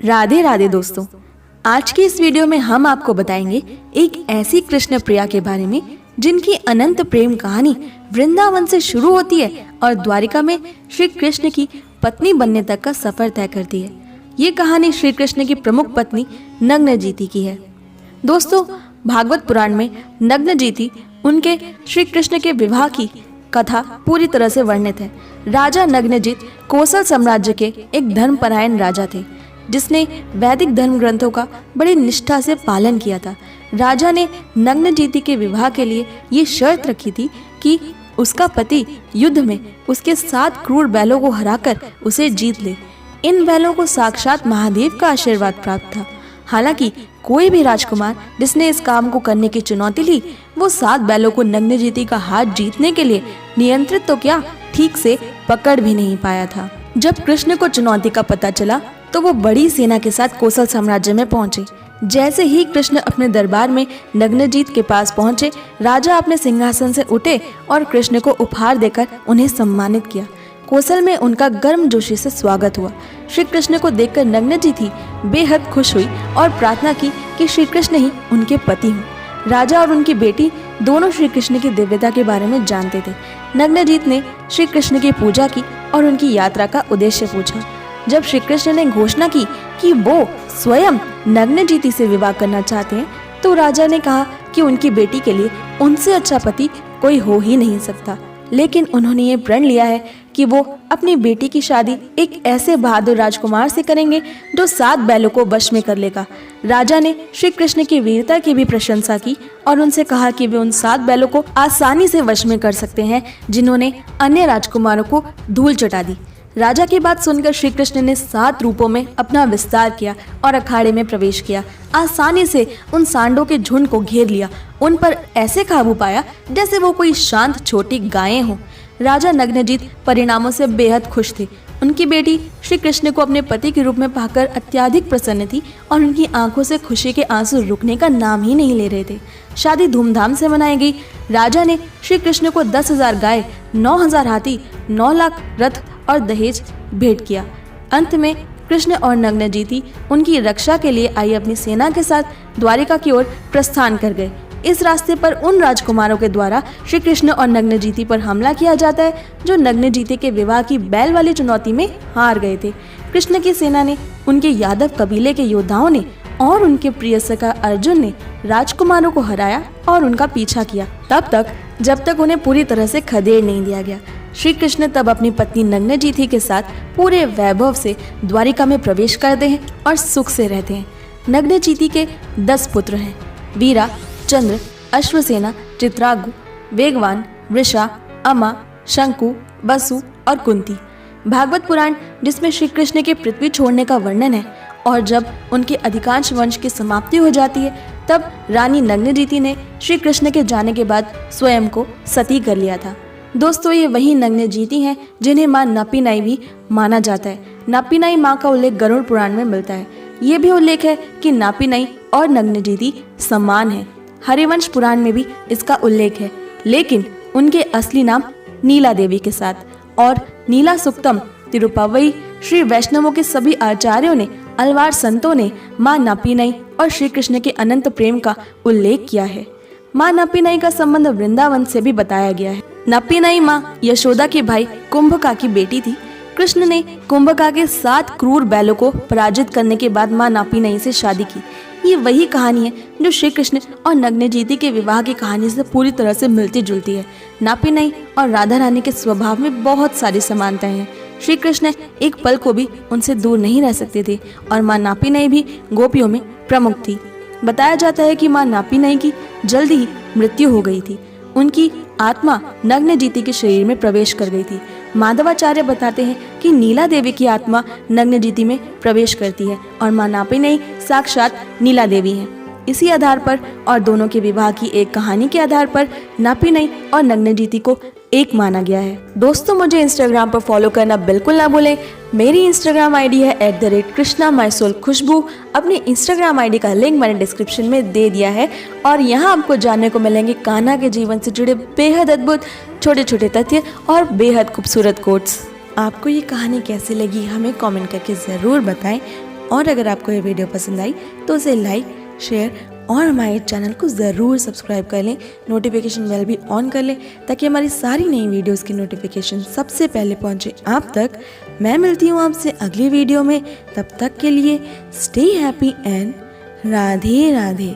राधे राधे दोस्तों, आज की इस वीडियो में हम आपको बताएंगे एक ऐसी कृष्ण प्रिया के बारे में जिनकी अनंत प्रेम कहानी वृंदावन से शुरू होती है और द्वारिका में श्री कृष्ण की पत्नी बनने तक का सफर तय करती है। ये कहानी श्री कृष्ण की प्रमुख पत्नी नग्नजीति की है। दोस्तों, भागवत पुराण में नग्नजीति उनके श्री कृष्ण के विवाह की कथा पूरी तरह से वर्णित है। राजा नग्नजित कोसल साम्राज्य के एक धर्मपरायण राजा थे जिसने वैदिक धर्म ग्रंथों का बड़ी निष्ठा से पालन किया था। राजा ने नग्नजीति के विवाह के लिए ये शर्त रखी थी कि उसका पति युद्ध में उसके 7 क्रूर बैलों को हराकर उसे जीत ले। इन बैलों को साक्षात महादेव का आशीर्वाद प्राप्त था। हालांकि कोई भी राजकुमार जिसने इस काम को करने की चुनौती ली, वो 7 बैलों को नग्नजीति का हाथ जीतने के लिए नियंत्रित तो क्या, ठीक से पकड़ भी नहीं पाया था। जब कृष्ण को चुनौती का पता चला तो वो बड़ी सेना के साथ कोसल साम्राज्य में पहुंचे। जैसे ही कृष्ण अपने दरबार में नग्नजीत के पास पहुंचे, राजा अपने सिंहासन से उठे और कृष्ण को उपहार देकर उन्हें सम्मानित किया। कोसल में उनका गर्मजोशी से स्वागत हुआ। श्री कृष्ण को देखकर नग्नजीति बेहद खुश हुई और प्रार्थना की कि श्री कृष्ण ही उनके पति हों। राजा और उनकी बेटी दोनों श्री कृष्ण की दिव्यता के बारे में जानते थे। नग्नजीत ने श्री कृष्ण की पूजा की और उनकी यात्रा का उद्देश्य पूछा। जब श्री कृष्ण ने घोषणा की कि वो स्वयं नग्नजीति से विवाह करना चाहते हैं, तो राजा ने कहा कि उनकी बेटी के लिए उनसे अच्छा पति कोई हो ही नहीं सकता। लेकिन उन्होंने ये प्रण लिया है कि वो अपनी बेटी की शादी एक ऐसे बहादुर राजकुमार से करेंगे जो 7 बैलों को वश में कर लेगा। राजा ने श्री कृष्ण की वीरता की भी प्रशंसा की और उनसे कहा कि वे उन 7 बैलों को आसानी से वश में कर सकते हैं जिन्होंने अन्य राजकुमारों को धूल चटा दी। राजा की बात सुनकर श्री कृष्ण ने 7 रूपों में अपना विस्तार किया और अखाड़े में प्रवेश किया। आसानी से उन सांडों के झुंड को घेर लिया। उन पर ऐसे काबू पाया जैसे वो कोई शांत छोटी गायें हों। राजा नग्नजीत परिणामों से बेहद खुश थे। उनकी बेटी श्री कृष्ण को अपने पति के रूप में पाकर अत्यधिक प्रसन्न थी और उनकी आंखों से खुशी के आंसू रुकने का नाम ही नहीं ले रहे थे। शादी धूमधाम से मनाई गई। राजा ने श्री कृष्ण को 10,000 गाय, 9,000 हाथी, 9 लाख रथ और दहेज भेंट किया। अंत में कृष्ण और नग्नजीति उनकी रक्षा के लिए आई अपनी सेना के साथ द्वारिका की ओर प्रस्थान कर गए। इस रास्ते पर उन राजकुमारों के द्वारा श्री कृष्ण और नग्नजीति पर हमला किया जाता है जो नग्नजीति के विवाह की बैल वाली चुनौती में हार गए थे। कृष्ण की सेना ने, उनके यादव कबीले के योद्धाओं ने और उनके प्रिय सखा अर्जुन ने राजकुमारों को हराया और उनका पीछा किया, तब तक जब तक उन्हें पूरी तरह से खदेड़ नहीं दिया गया। श्री कृष्ण तब अपनी पत्नी नग्नजीति के साथ पूरे वैभव से द्वारिका में प्रवेश करते हैं और सुख से रहते हैं। नग्नजीति के 10 पुत्र हैं: वीरा, चंद्र, अश्वसेना, चित्रांगु, वेगवान, वृषा, अमा, शंकु, वसु और कुंती। भागवत पुराण, जिसमें श्री कृष्ण के पृथ्वी छोड़ने का वर्णन है और जब उनके अधिकांश वंश की समाप्ति हो जाती है, तब रानी नग्नजीति ने श्री कृष्ण के जाने के बाद स्वयं को सती कर लिया था। दोस्तों, ये वही नग्नजीति हैं जिन्हें माँ नपीनाई भी माना जाता है। नपीनाई माँ का उल्लेख गरुड़ पुराण में मिलता है। ये भी उल्लेख है कि नपीनाई और नग्नजीति समान है। हरिवंश पुराण में भी इसका उल्लेख है, लेकिन उनके असली नाम नीला देवी के साथ। और नीला सुक्तम, तिरुपवई, श्री वैष्णवों के सभी आचार्यों ने, अलवार संतों ने माँ नपीनाई और श्री कृष्ण के अनंत प्रेम का उल्लेख किया है। माँ नपीनाई का संबंध वृंदावन से भी बताया गया है। नपीनाई माँ यशोदा के भाई कुंभका की बेटी थी। कृष्ण ने कुंभका के 7 क्रूर बैलों को पराजित करने के बाद माँ नपीनाई से शादी की। ये वही कहानी है जो श्री कृष्ण और नग्नजीति के विवाह की कहानी से पूरी तरह से मिलती जुलती है। नपीनाई और राधा रानी के स्वभाव में बहुत सारी समानताएं हैं। श्री कृष्ण एक पल को भी उनसे दूर नहीं रह सकते थे और माँ नपीनाई भी गोपियों में प्रमुख थी। बताया जाता है कि माँ नपीनाई की जल्दी ही मृत्यु हो गई थी। उनकी आत्मा नग्नजीति के शरीर में प्रवेश कर गई थी। माधवाचार्य बताते हैं कि नीला देवी की आत्मा नग्नजीति में प्रवेश करती है और माँ नपीनाई साक्षात नीला देवी हैं। इसी आधार पर और दोनों के विवाह की एक कहानी के आधार पर नपीनाई और नग्नजीति को एक माना गया है। दोस्तों, मुझे इंस्टाग्राम पर फॉलो करना बिल्कुल ना भूलें। मेरी इंस्टाग्राम आईडी है @krishna_my_soul_khushbu। अपनी इंस्टाग्राम आईडी का लिंक मैंने डिस्क्रिप्शन में दे दिया है और यहाँ आपको जानने को मिलेंगे कान्हा के जीवन से जुड़े बेहद अद्भुत छोटे छोटे तथ्य और बेहद खूबसूरत कोट्स। आपको ये कहानी कैसी लगी हमें कमेंट करके ज़रूर बताएं और अगर आपको ये वीडियो पसंद आई तो उसे लाइक, शेयर और हमारे चैनल को ज़रूर सब्सक्राइब कर लें। नोटिफिकेशन बेल भी ऑन कर लें ताकि हमारी सारी नई वीडियोस की नोटिफिकेशन सबसे पहले पहुंचे आप तक। मैं मिलती हूँ आपसे अगली वीडियो में, तब तक के लिए stay happy and Radhe Radhe.